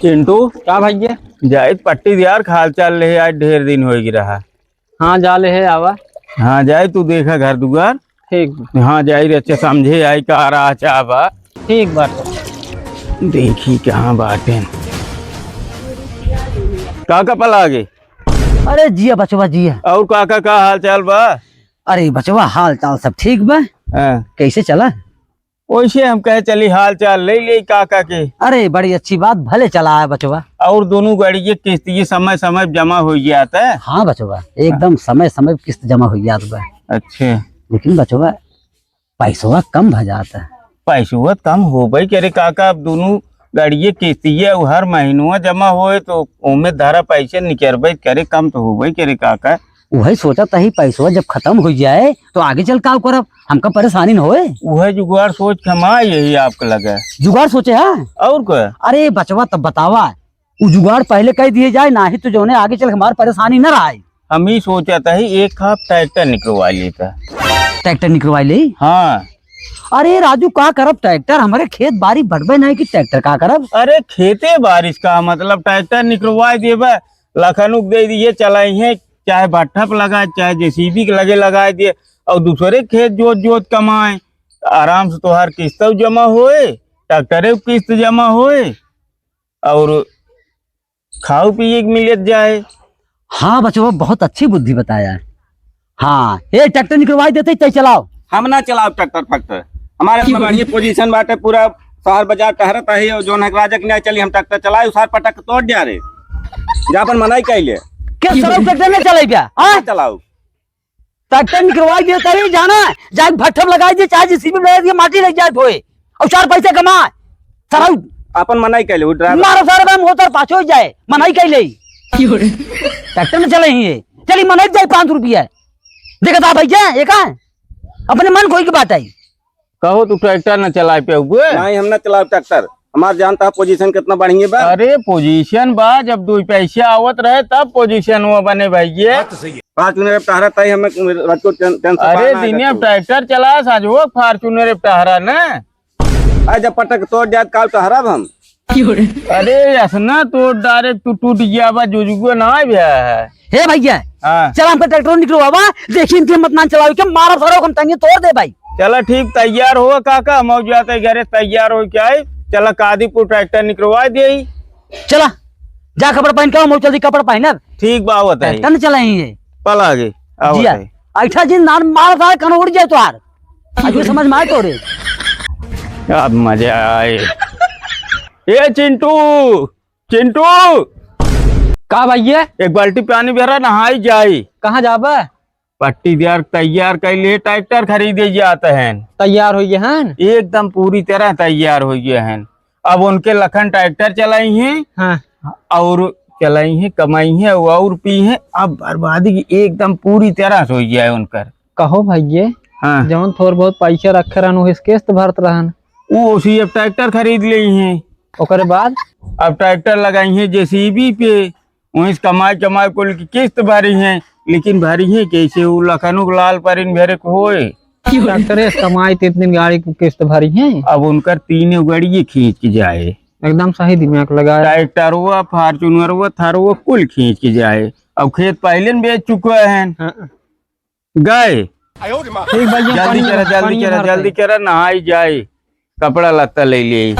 चिंटू क्या भैया? जाए पट्टी यार खाल चाल ले आज ढेर दिन हो रहा। हाँ जाले है आवा। हाँ जाए तू देखा घर दुआर। ठीक हाँ जाए रे अच्छे समझे आई का रहा चाहबा। ठीक बात। देखी कहाँ बाटे काका पला गे। अरे जिया बचवा जिया। और काका का हाल चाल बा? अरे बचवा हाल चाल सब ठीक बा। हाँ। कैसे चला? वैसे हम कहे चली हाल चाल ले ले काका के। अरे बड़ी अच्छी बात, भले चला है बचवा। और दोनों गाड़ी की किस्त ये समय समय जमा हो जाता है। हाँ बचवा एकदम समय समय किस्त जमा हो जाता बा। अच्छा लेकिन बचवा पैसवा कम भ जाता है। पैसुआ कम हो भाई करे काका। अब दोनों गाड़िए किस्तिये हर महीनवा जमा होए तो उमे धारा पैसे निकलबे करे कम तो हो भाई करे काका। वही सोचा था ही पैसवा जब खत्म हो जाए तो आगे चल का करब, हमका परेशानी न होए। वह जुगाड़ सोच कमा यही आपको लगा जुगाड़ सोचे है और क्या? अरे बचवा तब बतावा वो जुगाड़ पहले कह दिए जाए ना ही तो जो है आगे चल हमारी परेशानी न रहा। हम ही सोचा था ही एक खाप ट्रैक्टर निकलवा लेता। ट्रैक्टर निकलवा ले। हाँ अरे राजू का करब ट्रैक्टर, हमारे खेत बारी बढ़बे नहीं कि ट्रैक्टर का करब। अरे खेते बारिश का मतलब ट्रैक्टर निकलवा देबे लखनुक दे दिए चलाई है, चाहे भट्ठा पे लगाए चाहे जेसीबी के लगे लगा दिए और दूसरे खेत जोत जोत कमाए आराम से। तोहार किस्त जमा होए ट्रैक्टरे किस्त जमा होए और खाओ पिए मिलत जाए। हाँ बचवा बहुत अच्छी बुद्धि बताया। हाँ ये ट्रैक्टर निकलवा देते तय चलाओ। हम ना चलाओ ट्रैक्टर फैक्टर, हमारे में बढ़िया पोजीशन बाटे, पूरा शहर बाजार टहरत है और जो राजा के नहीं चली हम ट्रैक्टर चलाए उसार पटक तोड़ जा रे जहाँ पर मनाई कैले क्या सब ट्रैक्टर में चले क्या? हाँ चलाओ ट्रैक्टर निकलवा दिए तभी जाना जाए भट्ठम लगाई दिए चाहे जेसीबी लगा दिए माटी लग जाए धोए और 4 पैसे कमाए सराउ अपन मनाई कैले वो ड्राइवर मारो सारे काम होता पाछो ही जाए मनाई कैले ट्रैक्टर में चले ही है चली मनाई जाए 5 रुपया देखा था भैया एक अपने मन कोई की बात आई। कहो तू ट्रैक्टर न चला पे हुए? नहीं हम ना चलाओ ट्रैक्टर, हमारे जानता है पोजीशन कितना बढ़िया बा। अरे पोजीशन बा जब 2 पैसे आवत रहे तब पोजीशन हुआ बने भैया। 5 मिनट टहरत है हमें रात को टेंशन। अरे दिन ट्रैक्टर चला साझो फार्चूनर टहरा न आज जब पटक तोड़ जाए काल टहरब हम। अरे असना तो डायरेक्ट तू टूट गया बा जुजुगो ना भैया है। हे भैया हाँ चल हमका ट्रैक्टर निकलवा देखिए इनकी मत ना चलाओ के मारा सारा हम तंगे तोड़ दे भाई। चला ठीक तैयार हो काका मौज जाते गैरेज तैयार हो क्या है। चला कादीपुर ट्रैक्टर निकलवा दे। चला जा कपड़ा पहन के आओ जल्दी कपड़ा पहन। ठीक बा होता है ट्रैक्टर चला ही है पल आगे जिया ऐठा जी नान मार सारा कन उड़ जाए तोहार आज समझ में आए तो रे। अब मजा आए। ए चिंटू चिंटू का भैया? एक बाल्टी पानी भरा नहाई जाए। कहाँ जाबा? पट्टी दियार तैयार कर लिए ट्रैक्टर खरीदे जाते हैं। तैयार हो गए हैं एकदम पूरी तरह तैयार हो गए हैं। अब उनके लखन ट्रैक्टर चलाई हैं। हाँ। और चलाई हैं कमाई है और पी है। अब बर्बादी एकदम पूरी तरह से हो गया है उनकर। कहो भैया हाँ जौन थोड़ बहुत पैसा रखे रहन इस किस्त भरत रहन वो उसी अब ट्रैक्टर खरीद ली हैं। ओकरे बाद अब ट्रैक्टर लगाई है जेसीबी पे वहीं कमाई कमाई को किस्त भरी है। लेकिन भरी है कैसे वो लखनऊ लाल परिन भरे को होए ट्रैक्टर कमाई 3 दिन गाड़ी की किस्त भरी है। अब उनकर 3 गाड़ी खींच के जाए। एकदम सही दिमाग लगाया। ट्रैक्टर हुआ फार्चूनर हुआ थार हुआ कुल खींच के जाए। अब खेत पहले बेच चुके हैं गए। ठीक भैया जल्दी करा जल्दी करा जल्दी करा नहाई जाए कपड़ा लत्ता ले लिए।